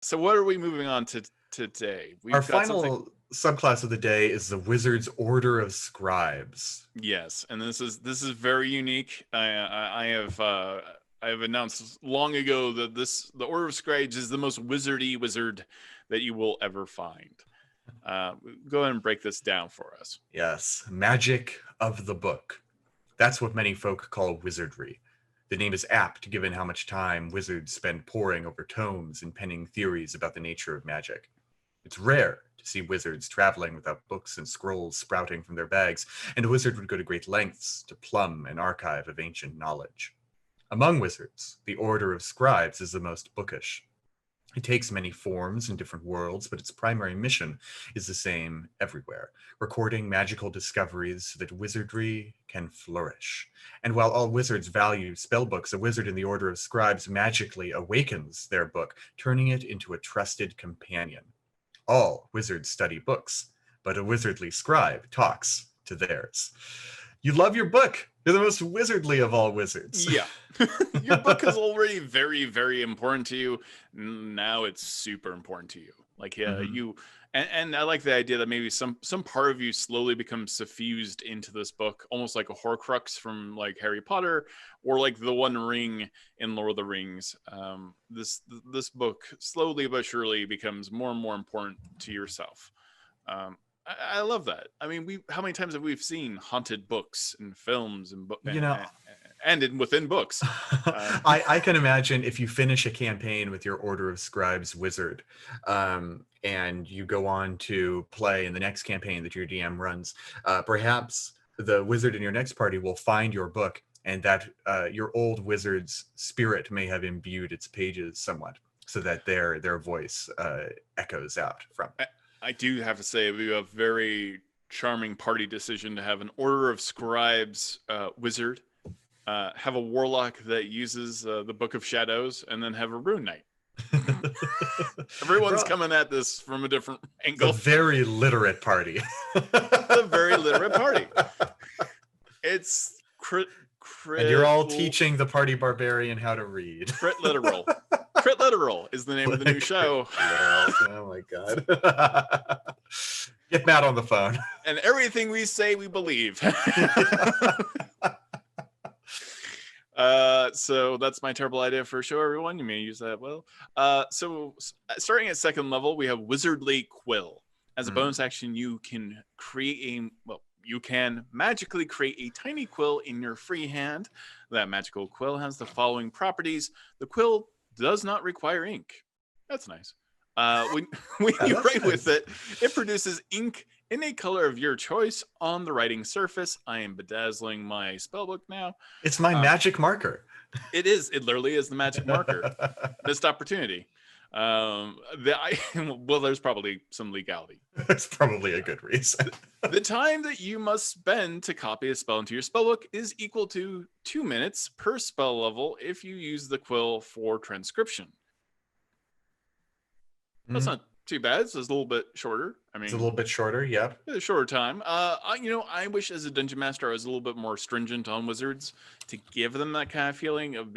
So what are we moving on to today? Our We've got something. final subclass of the day is the Wizard's Order of Scribes. Yes, and this is very unique. I have announced long ago that the Order of Scribes is the most wizardy wizard that you will ever find. Go ahead and break this down for us. Yes, magic of the book. That's what many folk call wizardry. The name is apt given how much time wizards spend poring over tomes and penning theories about the nature of magic. It's rare to see wizards traveling without books and scrolls sprouting from their bags, and a wizard would go to great lengths to plumb an archive of ancient knowledge. Among wizards, the Order of Scribes is the most bookish. It takes many forms in different worlds, but its primary mission is the same everywhere, recording magical discoveries so that wizardry can flourish. And while all wizards value spellbooks, a wizard in the Order of Scribes magically awakens their book, turning it into a trusted companion. All wizards study books, but a wizardly scribe talks to theirs. You love your book. You're the most wizardly of all wizards. Yeah. Your book is already very, very important to you. Now it's super important to you. Like, you, and I like the idea that maybe some part of you slowly becomes suffused into this book, almost like a Horcrux from like Harry Potter, or like the One Ring in Lord of the Rings. This book slowly but surely becomes more and more important to yourself. I love that. I mean, how many times have we seen haunted books and films and within books? I can imagine if you finish a campaign with your Order of Scribes wizard, and you go on to play in the next campaign that your DM runs, perhaps the wizard in your next party will find your book, and that your old wizard's spirit may have imbued its pages somewhat, so that their voice echoes out from it. I do have to say, we have a very charming party decision to have an Order of Scribes wizard, have a warlock that uses the Book of Shadows, and then have a rune knight. Everyone's coming at this from a different angle. It's a very literate party. A very literate party. It's and you're all teaching the party barbarian how to read. Crit literal. Crit literal is the name of the new show. Oh my god. Get Matt on the phone. And everything we say, we believe. So that's my terrible idea for a show, everyone. You may use that well. So starting at second level, we have Wizardly Quill. As a bonus action, you can magically create a tiny quill in your free hand. That magical quill has the following properties. The quill does not require ink. That's nice. When you write with it, it produces ink in a color of your choice on the writing surface. I am bedazzling my spellbook now. It's my magic marker. It is. It literally is the magic marker. Missed opportunity. There's probably some legality. That's probably a good reason. The time that you must spend to copy a spell into your spellbook is equal to 2 minutes per spell level if you use the quill for transcription. That's not too bad. It's just a little bit shorter. I mean, it's a little bit shorter, yeah. A shorter time. I wish as a dungeon master I was a little bit more stringent on wizards to give them that kind of feeling of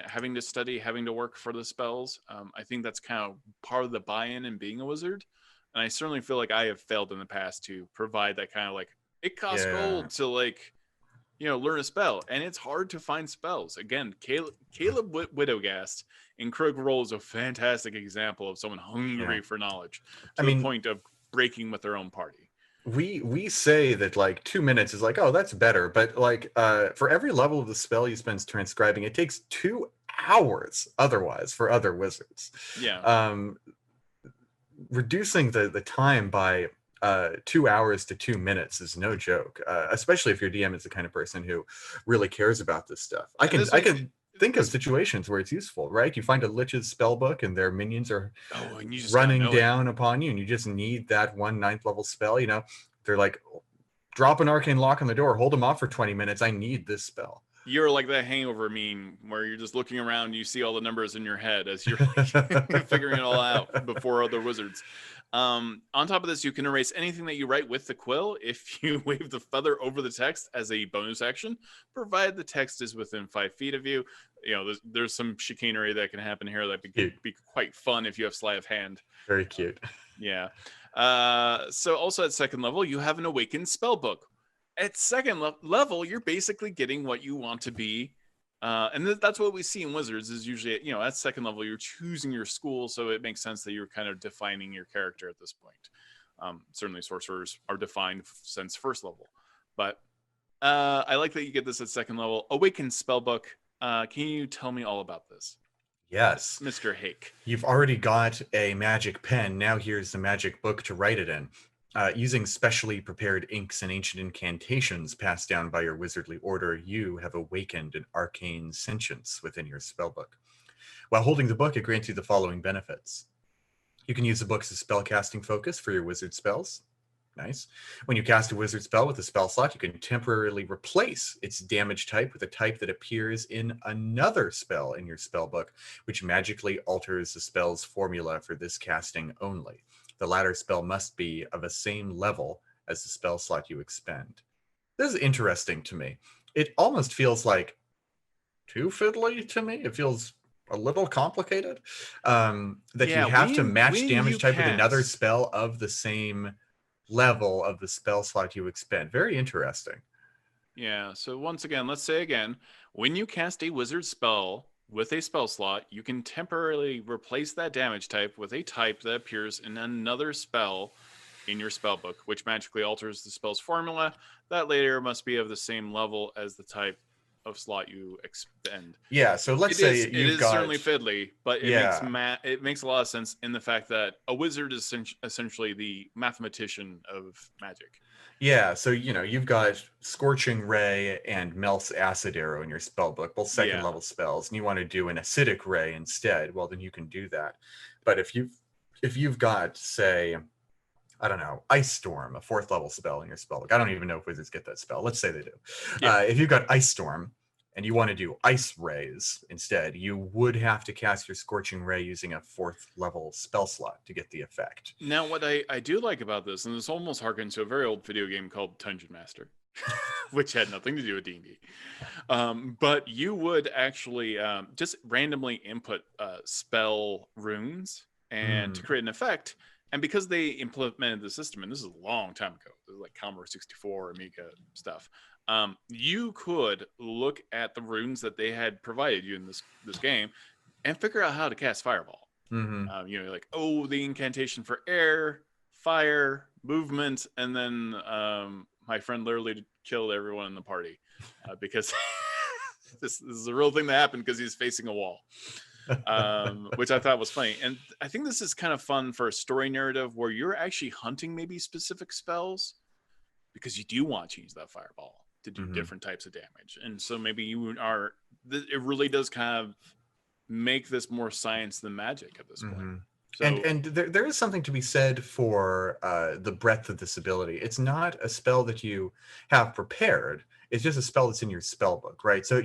having to study, having to work for the spells. I think that's kind of part of the buy-in in being a wizard. And I certainly feel like I have failed in the past to provide that kind of like, it costs gold to learn a spell. And it's hard to find spells. Again, Caleb Widowgast in Critical Role is a fantastic example of someone hungry for knowledge to the point of breaking with their own party. We say that like 2 minutes is like, oh, that's better. But like for every level of the spell you spend transcribing, it takes 2 hours otherwise for other wizards. Yeah. Reducing the time by 2 hours to 2 minutes is no joke, especially if your DM is the kind of person who really cares about this stuff. I can think of situations where it's useful, right? You find a lich's spell book and their minions are running down upon you, and you just need that 1 9th level spell. They're like, drop an arcane lock on the door, hold them off for 20 minutes. I need this spell. You're like that Hangover meme where you're just looking around, you see all the numbers in your head as you're figuring it all out before other wizards. On top of this, you can erase anything that you write with the quill if you wave the feather over the text as a bonus action, provided the text is within 5 feet of you. you know, there's some chicanery that can happen here that Cute. be quite fun if you have sleight of hand. Very cute. Yeah. So also at second level, you have an awakened spellbook. At second level, you're basically getting what you want to be. And that's what we see in Wizards is usually, you know, at second level, you're choosing your school. So it makes sense that you're kind of defining your character at this point. Certainly sorcerers are defined since first level. But I like that you get this at second level. Awakened spellbook. Can you tell me all about this? Yes. Mr. Haeck. You've already got a magic pen. Now here's the magic book to write it in. Using specially prepared inks and ancient incantations passed down by your wizardly order, you have awakened an arcane sentience within your spellbook. While holding the book, it grants you the following benefits. You can use the book as a spellcasting focus for your wizard spells. Nice. When you cast a wizard spell with a spell slot, you can temporarily replace its damage type with a type that appears in another spell in your spellbook, which magically alters the spell's formula for this casting only. The latter spell must be of the same level as the spell slot you expend. This is interesting to me. It almost feels like too fiddly to me. It feels a little complicated. That you have to match damage type with another spell of the same level of the spell slot you expend. Very interesting. Yeah, so once again, let's say again, when you cast a wizard spell with a spell slot, you can temporarily replace that damage type with a type that appears in another spell in your spellbook, which magically alters the spell's formula. That later must be of the same level as the type of slot you expend. Yeah, so let's say it is certainly fiddly, but it makes a lot of sense in the fact that a wizard is essentially the mathematician of magic. Yeah, so you know you've got Scorching Ray and Melt's Acid Arrow in your spellbook, both second level spells, and you want to do an Acidic Ray instead. Well, then you can do that. But if you've got, say, I don't know, Ice Storm, a fourth level spell in your spellbook. I don't even know if wizards get that spell. Let's say they do. Yeah. If you've got Ice Storm and you want to do Ice Rays instead, you would have to cast your Scorching Ray using a fourth level spell slot to get the effect. Now, what I do like about this, and this almost harkens to a very old video game called Dungeon Master, which had nothing to do with D&D. But you would actually just randomly input spell runes and to create an effect. And because they implemented the system, and this is a long time ago, this is like Commodore 64, Amiga stuff, you could look at the runes that they had provided you in this game and figure out how to cast Fireball. You know, like, oh, the incantation for air, fire, movement, and then my friend literally killed everyone in the party because this is a real thing that happened because he's facing a wall. Which I thought was funny. And I think this is kind of fun for a story narrative where you're actually hunting maybe specific spells because you do want to change that fireball to do different types of damage. And so maybe it really does kind of make this more science than magic at this point. So, and there is something to be said for the breadth of this ability. It's not a spell that you have prepared. It's just a spell that's in your spell book, right? So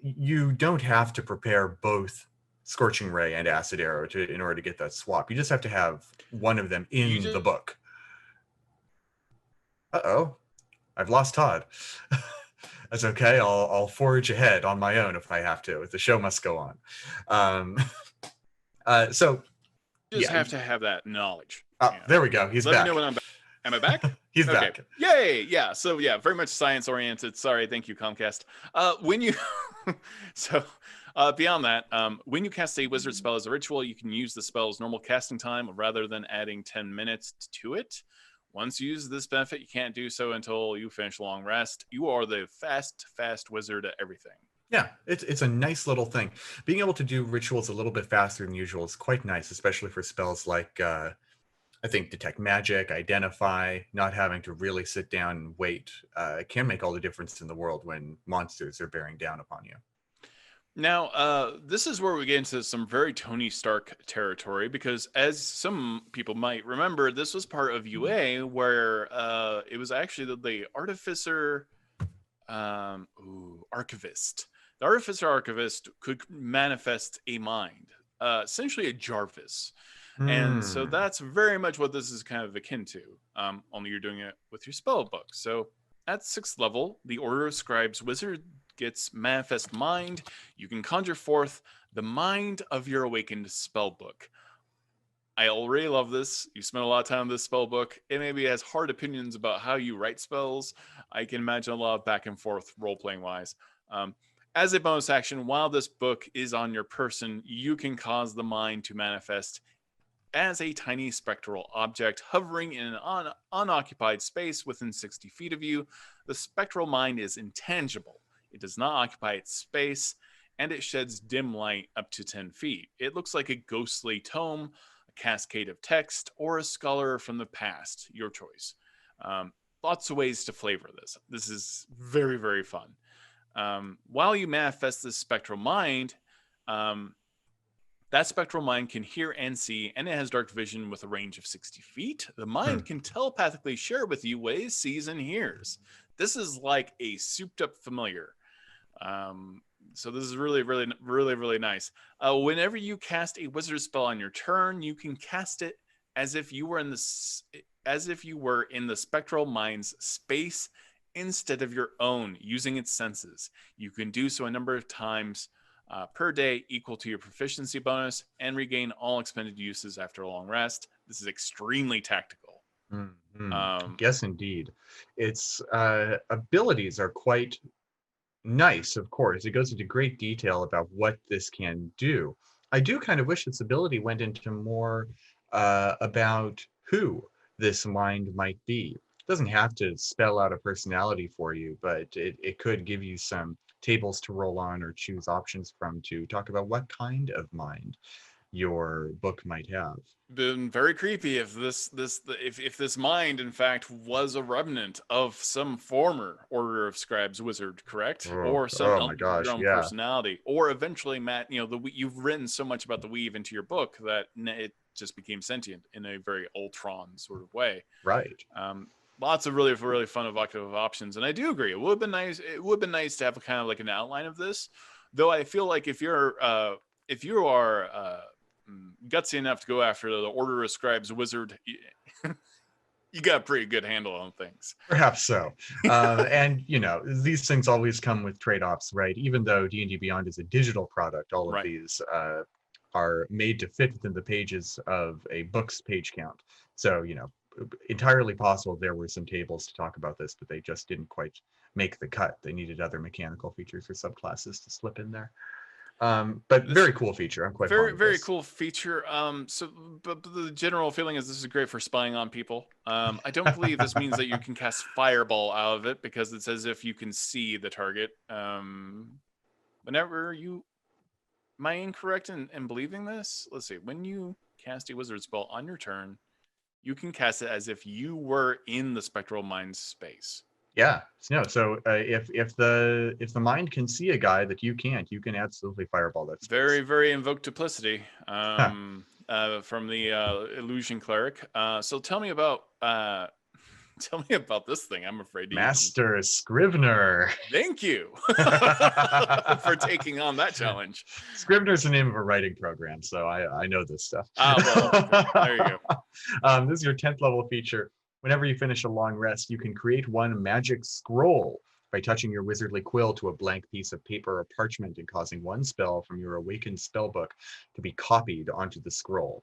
you don't have to prepare both Scorching Ray and Acid Arrow in order to get that swap. You just have to have one of them in the book. Uh-oh. I've lost Todd. That's okay. I'll forge ahead on my own if I have to. The show must go on. So you just have to have that knowledge. There we go. He's back. Let me know when I'm back. Am I back? He's back. Yay! Yeah. So yeah, very much science oriented. Sorry, thank you, Comcast. When you beyond that, when you cast a wizard spell as a ritual, you can use the spell's normal casting time rather than adding 10 minutes to it. Once you use this benefit, you can't do so until you finish a long rest. You are the fast wizard at everything. Yeah, it's a nice little thing. Being able to do rituals a little bit faster than usual is quite nice, especially for spells like I think Detect Magic, Identify, not having to really sit down and wait can make all the difference in the world when monsters are bearing down upon you. Now, this is where we get into some very Tony Stark territory, because as some people might remember, this was part of UA where it was actually the Artificer Archivist. The Artificer Archivist could manifest a mind, essentially a Jarvis. And so that's very much what this is kind of akin to, only you're doing it with your spell book. So at 6th level, the Order of Scribes wizard gets Manifest Mind. You can conjure forth the mind of your awakened spellbook. I already love this. You spent a lot of time on this spell book. It maybe has hard opinions about how you write spells. I can imagine a lot of back and forth role-playing wise. As a bonus action, while this book is on your person, you can cause the mind to manifest as a tiny spectral object hovering in an unoccupied space within 60 feet of you. The spectral mind is intangible. It does not occupy its space, and it sheds dim light up to 10 feet. It looks like a ghostly tome, a cascade of text, or a scholar from the past, your choice. Lots of ways to flavor this. This is very, very fun. While you manifest this spectral mind, that spectral mind can hear and see, and it has dark vision with a range of 60 feet. The mind can telepathically share with you what it sees and hears. This is like a souped up familiar. So this is really, really, really, really nice. Whenever you cast a wizard spell on your turn, you can cast it as if you were in the spectral mind's space instead of your own, using its senses. You can do so a number of times per day, equal to your proficiency bonus, and regain all expended uses after a long rest. This is extremely tactical. Yes, indeed. Its abilities are quite nice, of course. It goes into great detail about what this can do. I do kind of wish its ability went into more about who this mind might be. It doesn't have to spell out a personality for you, but it could give you some tables to roll on or choose options from to talk about what kind of mind your book might have. Been very creepy if this mind in fact was a remnant of some former Order of Scribes wizard, correct? Or some my gosh, own yeah. personality, or eventually, Matt, you've written so much about the weave into your book that it just became sentient in a very Ultron sort of way. Right. Lots of really, really fun evocative options, and I do agree. It would have been nice. It would have been nice to have a kind of like an outline of this, though. I feel like if you are gutsy enough to go after the Order of Scribes wizard, you got a pretty good handle on things. Perhaps so. And these things always come with trade-offs, right? Even though D&D Beyond is a digital product, all of these are made to fit within the pages of a book's page count. So entirely possible there were some tables to talk about this, but they just didn't quite make the cut. They needed other mechanical features or subclasses to slip in there. But very cool feature. I'm quite fond of very this. cool feature. But the general feeling is this is great for spying on people. I don't believe this means that you can cast fireball out of it, because it says if you can see the target. Whenever you, am I incorrect in believing this? Let's see. When you cast a wizard spell on your turn, you can cast it as if you were in the spectral mind's space. Yeah. No. So if the mind can see a guy that you can't, you can absolutely fireball that space. Very, very invoke duplicity from the illusion cleric. So tell me about this thing. I'm afraid to Master Scrivener. Thank you for taking on that challenge. Scrivener's the name of a writing program, so I know this stuff. Well, there you go. This is your 10th level feature. Whenever you finish a long rest, you can create one magic scroll by touching your wizardly quill to a blank piece of paper or parchment and causing one spell from your awakened spellbook to be copied onto the scroll.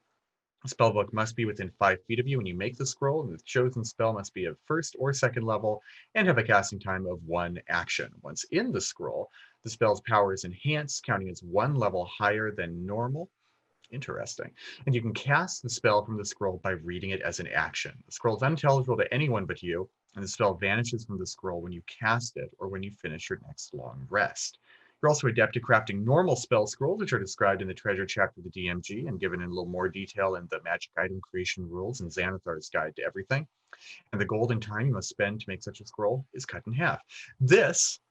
The spellbook must be within 5 feet of you when you make the scroll, and the chosen spell must be of first or second level and have a casting time of 1 action. Once in the scroll, the spell's power is enhanced, counting as 1 level higher than normal. Interesting. And you can cast the spell from the scroll by reading it as an action. The scroll is unintelligible to anyone but you, and the spell vanishes from the scroll when you cast it or when you finish your next long rest. You're also adept at crafting normal spell scrolls, which are described in the treasure chapter of the DMG and given in a little more detail in the magic item creation rules and Xanathar's Guide to Everything. And the golden time you must spend to make such a scroll is cut in half. This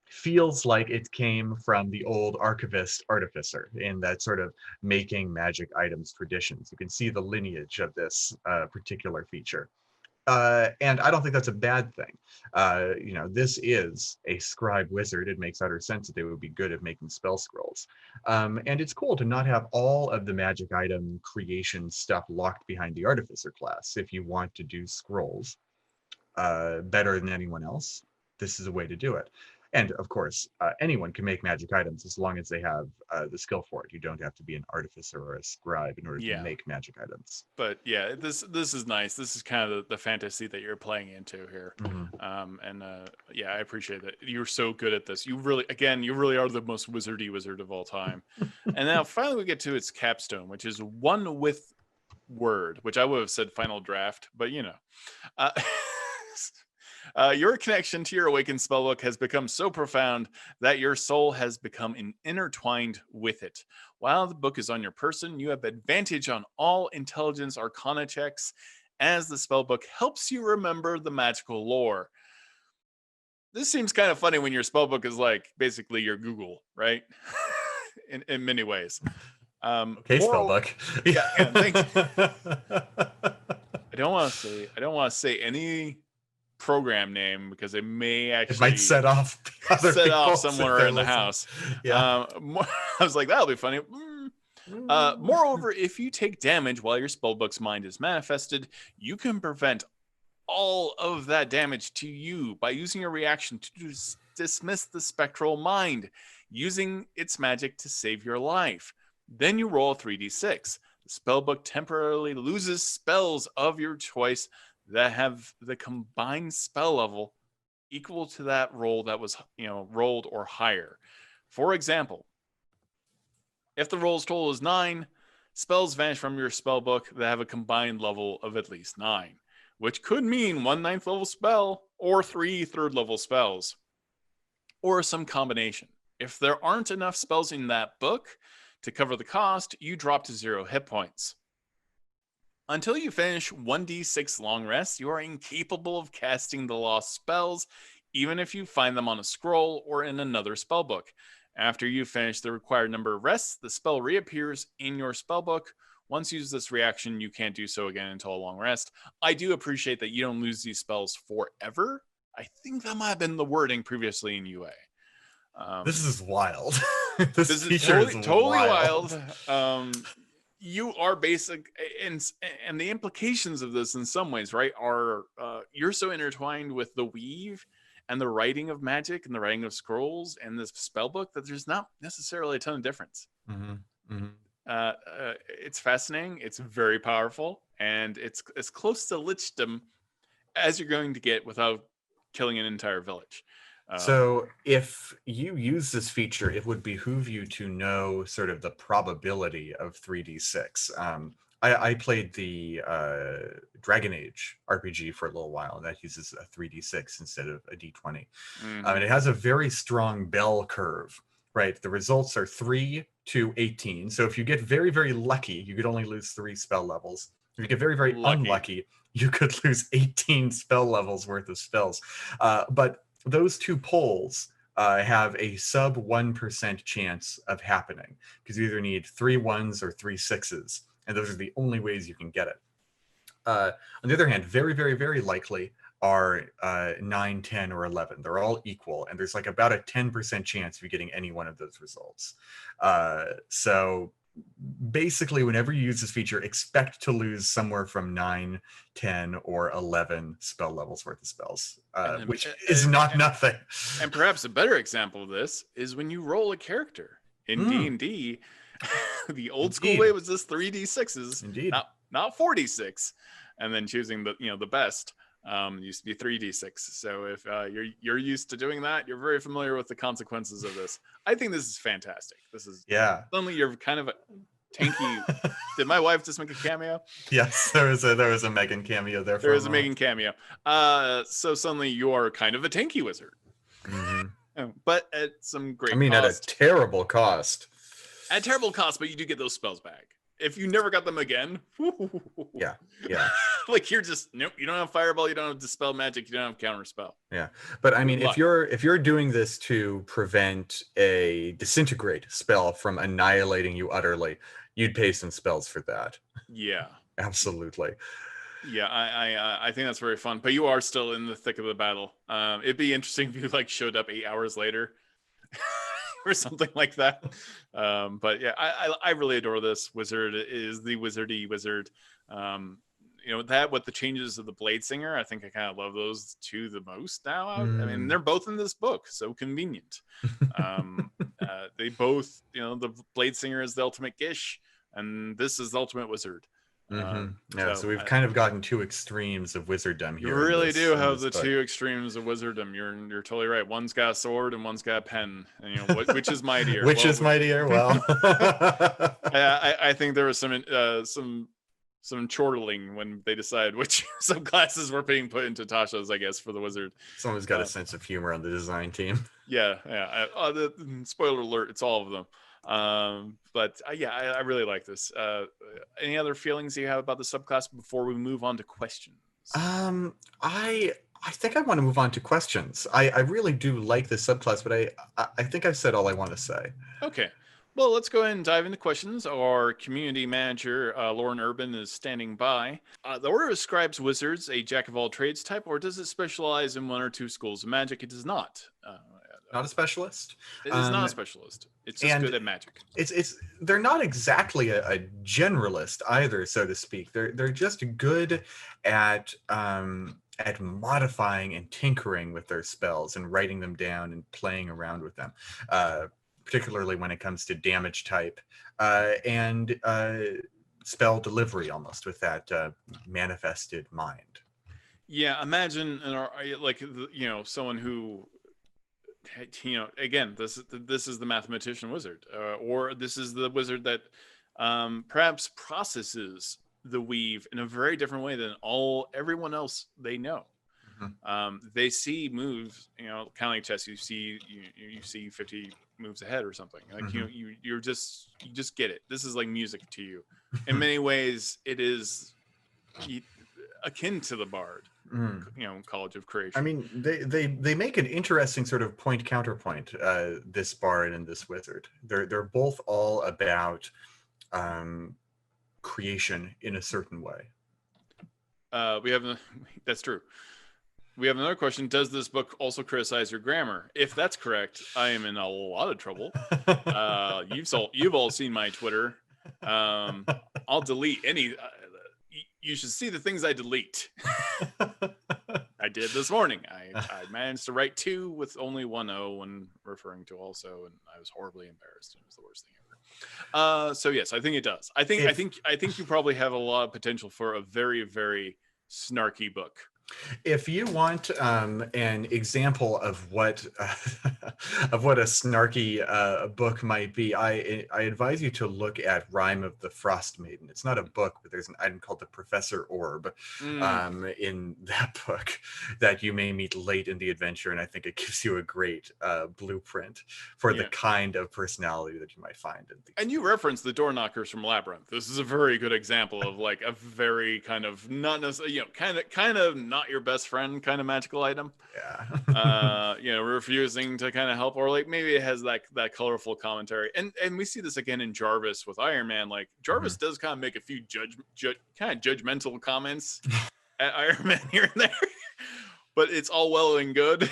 feels like it came from the old archivist artificer in that sort of making magic items traditions. You can see the lineage of this particular feature. And I don't think that's a bad thing. This is a scribe wizard. It makes utter sense that they would be good at making spell scrolls. And it's cool to not have all of the magic item creation stuff locked behind the artificer class. If you want to do scrolls better than anyone else, this is a way to do it. And of course, anyone can make magic items as long as they have the skill for it. You don't have to be an artificer or a scribe in order to Yeah. make magic items. But yeah, this is nice. This is kind of the fantasy that you're playing into here. Yeah, I appreciate that. You're so good at this. You really are the most wizardy wizard of all time. And now finally we get to its capstone, which is one with word, which I would have said final draft, but you know. Your connection to your awakened spellbook has become so profound that your soul has become intertwined with it. While the book is on your person, you have advantage on all intelligence arcana checks as the spellbook helps you remember the magical lore. This seems kind of funny when your spellbook is like basically your Google, right? in many ways. Okay, spellbook. Yeah, thank you. I don't want to say any program name because it may actually it might set off somewhere in the house. Yeah. I was like, that'll be funny. Moreover, if you take damage while your spellbook's mind is manifested, you can prevent all of that damage to you by using a reaction to dismiss the spectral mind, using its magic to save your life. Then you roll 3d6. The spellbook temporarily loses spells of your choice that have the combined spell level equal to that roll that was, rolled or higher. For example, if the roll's total is 9, spells vanish from your spellbook that have a combined level of at least 9, which could mean 1 9th level spell or 3 3rd level spells, or some combination. If there aren't enough spells in that book to cover the cost, you drop to 0 hit points. Until you finish 1d6 long rests, you are incapable of casting the lost spells, even if you find them on a scroll or in another spellbook. After you finish the required number of rests, the spell reappears in your spellbook. Once you use this reaction, you can't do so again until a long rest. I do appreciate that you don't lose these spells forever. I think that might have been the wording previously in UA. This is wild. this is totally wild. You are basic, and the implications of this in some ways, right, are you're so intertwined with the weave and the writing of magic and the writing of scrolls and this spellbook that there's not necessarily a ton of difference. It's fascinating. It's very powerful, and it's as close to lichdom as you're going to get without killing an entire village. So if you use this feature, it would behoove you to know sort of the probability of 3d6. I played the Dragon Age RPG for a little while, and that uses a 3d6 instead of a d20. And it has a very strong bell curve, right? The results are 3 to 18. So if you get very, very lucky, you could only lose 3 spell levels. If you get very, very unlucky, you could lose 18 spell levels worth of spells. But those two polls have a sub 1% chance of happening, because you either need 3 1s or 3 6s, and those are the only ways you can get it. On the other hand, very, very, very likely are 9, 10, or 11. They're all equal, and there's like about a 10% chance of you getting any one of those results. So basically, whenever you use this feature, expect to lose somewhere from 9, 10, or 11 spell levels worth of spells, which is not nothing. And perhaps a better example of this is when you roll a character in D&D. The old school way was this 3d6s, Indeed, not 4d6, and then choosing the best. Used to be 3d6. So if you're used to doing that, you're very familiar with the consequences of this. I think this is fantastic. This is suddenly you're kind of a tanky. Did my wife just make a cameo? Yes, there was a Megan cameo there. There is a Megan cameo. So suddenly you are kind of a tanky wizard, but at some great. At a terrible cost. At a terrible cost, but you do get those spells back. If you never got them again, yeah. Like you're just nope. You don't have fireball. You don't have dispel magic. You don't have counter spell. Yeah, but if you're doing this to prevent a disintegrate spell from annihilating you utterly, you'd pay some spells for that. Yeah, absolutely. Yeah, I think that's very fun. But you are still in the thick of the battle. It'd be interesting if you showed up 8 hours later. Or something like that. But yeah, I really adore this wizard. It is the wizardy wizard. with the changes of the Blade Singer, I think I kind of love those two the most now. I mean, they're both in this book, so convenient. They both, the Blade Singer is the ultimate Gish, and this is the ultimate wizard. So we've kind of gotten two extremes of wizarddom here. You really do have the two extremes of wizarddom. You're totally right. One's got a sword and one's got a pen. And which is mightier? Is mightier? Well, I think there was some chortling when they decided which subclasses were being put into Tashas, I guess, for the wizard. Someone's got a sense of humor on the design team. Yeah. Spoiler alert, it's all of them. But I really like this. Any other feelings you have about the subclass before we move on to questions? I think I want to move on to questions. I really do like this subclass, but I think I've said all I want to say. Okay. Well, let's go ahead and dive into questions. Our community manager, Lauren Urban, is standing by. The Order of Scribes Wizards, a jack of all trades type, or does it specialize in one or two schools of magic? It does not. Not a specialist. It is not a specialist. It's just good at magic. They're not exactly a generalist either, so to speak. They're just good at modifying and tinkering with their spells and writing them down and playing around with them. Particularly when it comes to damage type and spell delivery, almost with that manifested mind. Yeah, imagine someone who, again, this is the mathematician wizard, or this is the wizard that perhaps processes the weave in a very different way than everyone else they know. They see moves, kind of like chess. You see 50 moves ahead or something. Like you just get it. This is like music to you. In many ways, it is akin to the Bard. College of Creation. I mean, they make an interesting sort of point counterpoint. This Bard and this wizard. They're both all about creation in a certain way. That's true. We have another question. Does this book also criticize your grammar? If that's correct, I am in a lot of trouble. You've all seen my Twitter. I'll delete any. You should see the things I delete. I did this morning. I managed to write 2 with only 1 O when referring to also, and I was horribly embarrassed. It was the worst thing ever. So yes, I think it does. I think you probably have a lot of potential for a very, very snarky book. If you want an example of what of what a snarky book might be, I advise you to look at Rime of the Frost Maiden. It's not a book, but there's an item called the Professor Orb in that book that you may meet late in the adventure, and I think it gives you a great blueprint for the kind of personality that you might find. And you referenced the door knockers from Labyrinth. This is a very good example of like a very kind of not necessarily, kind of not your best friend kind of magical item. Refusing to kind of help, or like maybe it has that colorful commentary, and we see this again in Jarvis with Iron Man. Like Jarvis does kind of make a few kind of judgmental comments at Iron Man here and there, but it's all well and good.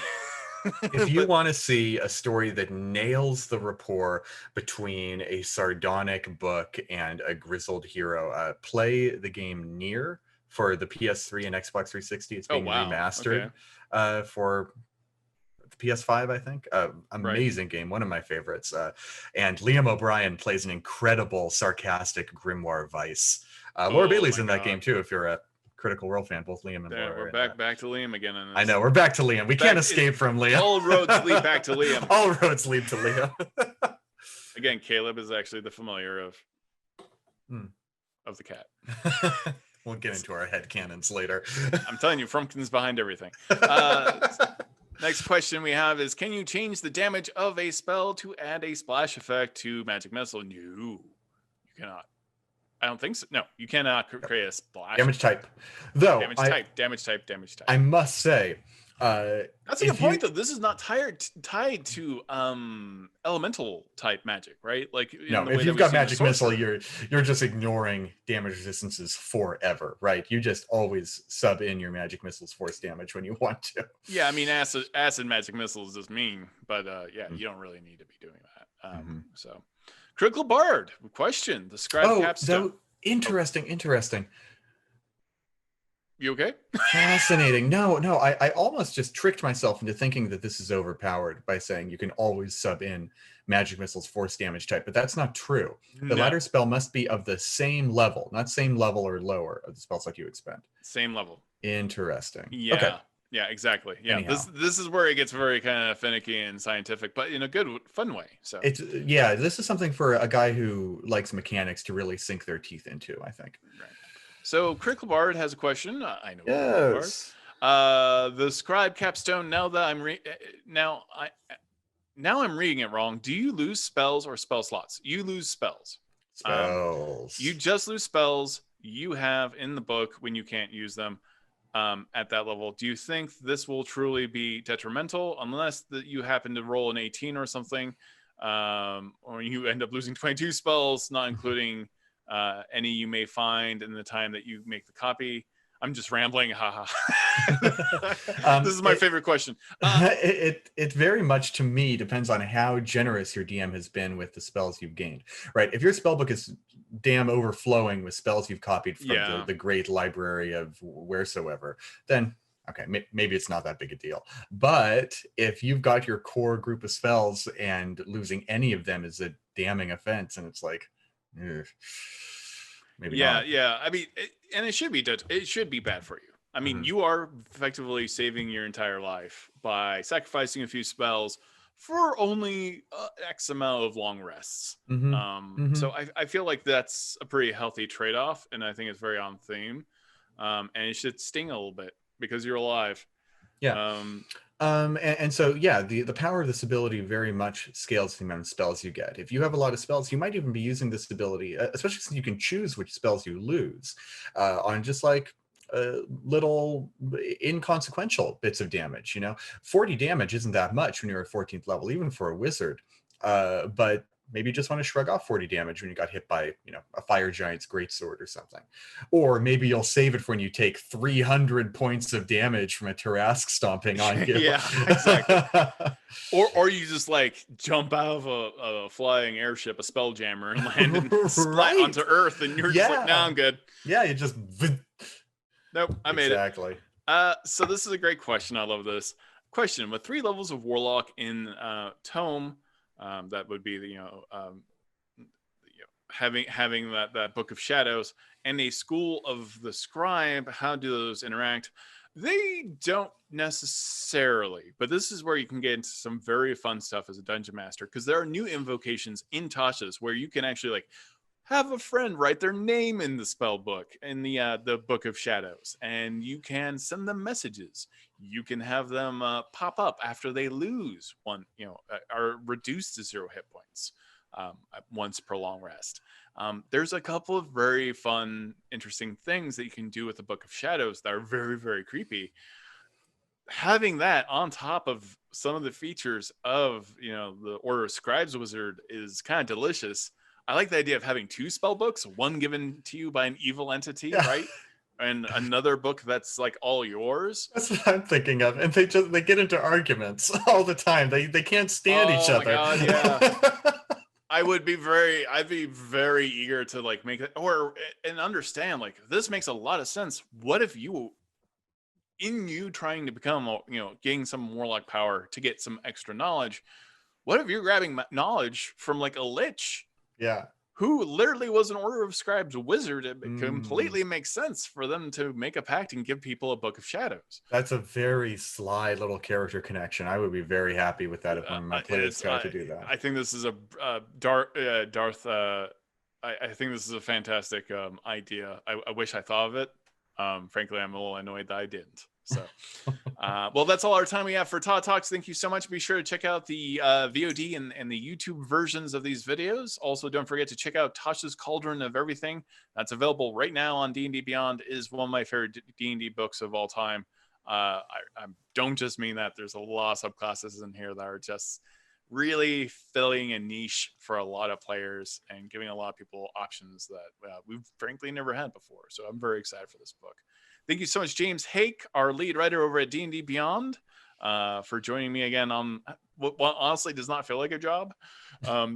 If you want to see a story that nails the rapport between a sardonic book and a grizzled hero, play the game Nier for the PS3 and Xbox 360. It's being remastered for the PS5, I think. Amazing game, one of my favorites. And Liam O'Brien plays an incredible, sarcastic grimoire vice. Laura Bailey's in that game too, if you're a Critical Role fan. Both Liam and Laura. We're back to Liam again. I know, we're back to Liam. We can't escape from Liam. All roads lead back to Liam. All roads lead to Liam. Again, Caleb is actually the familiar of the cat. We'll get into our headcanons later. I'm telling you, Frumpkin's behind everything. Next question we have is, can you change the damage of a spell to add a splash effect to Magic Missile? No, you cannot. I don't think so. No, you cannot create a splash. Damage type. Though, damage type. I must say, that's a good point, though. This is not tied to elemental type magic, right? Like, no, if you've got Magic Missile, you're just ignoring damage resistances forever, right? You just always sub in your Magic Missile's force damage when you want to. Yeah, I mean, acid Magic Missile is just mean, but you don't really need to be doing that. So, Critical Bard question: the Scribe Capstone. Interesting. You okay? Fascinating. No, I almost just tricked myself into thinking that this is overpowered by saying you can always sub in magic missiles force damage type, but that's not true. The No, latter spell must be of the same level, not same level or lower of the spell slot you expend. same level. Interesting. Okay. Yeah. Yeah, exactly. Yeah. Anyhow, This is where it gets very kind of finicky and scientific, but in a good fun way. So it's yeah, this is something for a guy who likes mechanics to really sink their teeth into, I think. right. So Critical Bard has a question. I know Critical Bard. Yes. The scribe capstone. Now that I'm now I'm reading it wrong. Do you lose spells or spell slots? You lose spells. Spells. You just lose spells you have in the book when you can't use them at that level. Do you think this will truly be detrimental unless that you happen to roll an 18 or something, or you end up losing 22 spells, not including any you may find in the time that you make the copy? I'm just rambling. Haha. This is my favorite question. It very much, to me, depends on how generous your DM has been with the spells you've gained. Right? If your spellbook is damn overflowing with spells you've copied from the great library of wheresoever, then okay, maybe it's not that big a deal. But if you've got your core group of spells and losing any of them is a damning offense, and it's like, ugh. Maybe not. Yeah. I mean, it should be bad for you. I mean, you are effectively saving your entire life by sacrificing a few spells for only X amount of long rests. So I feel like that's a pretty healthy trade-off, and I think it's very on theme. And it should sting a little bit because you're alive. Yeah. And so, yeah, the power of this ability very much scales the amount of spells you get. If you have a lot of spells, you might even be using this ability, especially since you can choose which spells you lose, on just like little inconsequential bits of damage. 40 damage isn't that much when you're at 14th level, even for a wizard. But maybe you just want to shrug off 40 damage when you got hit by, a fire giant's greatsword or something. Or maybe you'll save it for when you take 300 points of damage from a Tarrasque stomping on you. Yeah, exactly. or you just like jump out of a flying airship, a spelljammer, and land and splat onto Earth, and you're just like, "No, I'm good." Yeah, you just. Nope, I made it. Exactly. So this is a great question. I love this question. With 3 levels of Warlock in Tome. That would be having that Book of Shadows and a School of the Scribe. How do those interact? They don't necessarily, but this is where you can get into some very fun stuff as a dungeon master, because there are new invocations in Tashas where you can actually like have a friend write their name in the spell book in the Book of Shadows, and you can send them messages. You can have them pop up after they lose one, are reduced to 0 hit points once per long rest. There's a couple of very fun, interesting things that you can do with the Book of Shadows that are very, very creepy. Having that on top of some of the features of, the Order of Scribes wizard is kind of delicious. I like the idea of having 2 spell books, one given to you by an evil entity, right? And another book that's like all yours. That's what I'm thinking of. And they get into arguments all the time. They can't stand each other. Oh my God, yeah. I'd be very eager to like make it and understand like this makes a lot of sense. What if you trying to become, gain some warlock power to get some extra knowledge? What if you're grabbing knowledge from like a lich? Yeah. Who literally was an Order of Scribes wizard? It completely makes sense for them to make a pact and give people a Book of Shadows. That's a very sly little character connection. I would be very happy with that if one of my players got to do that. I think this is a Darth. I think this is a fantastic idea. I wish I thought of it. Frankly, I'm a little annoyed that I didn't. So, well, that's all our time we have for Todd Talks. Thank you so much. Be sure to check out the VOD and the YouTube versions of these videos. Also, don't forget to check out Tasha's Cauldron of Everything. That's available right now on D&D Beyond. It is one of my favorite D&D books of all time. I don't just mean that. There's a lot of subclasses in here that are just really filling a niche for a lot of players and giving a lot of people options that we've frankly never had before. So I'm very excited for this book. Thank you so much, James Haeck, our lead writer over at D&D Beyond, for joining me again on what honestly does not feel like a job.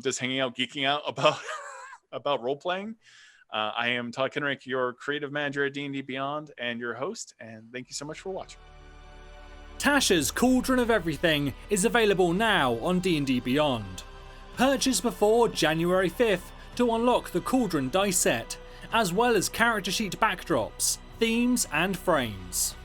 Just hanging out, geeking out about role-playing. I am Todd Kenreck, your creative manager at D&D Beyond and your host, and thank you so much for watching. Tasha's Cauldron of Everything is available now on D&D Beyond. Purchase before January 5th to unlock the Cauldron dice set, as well as character sheet backdrops, themes and frames.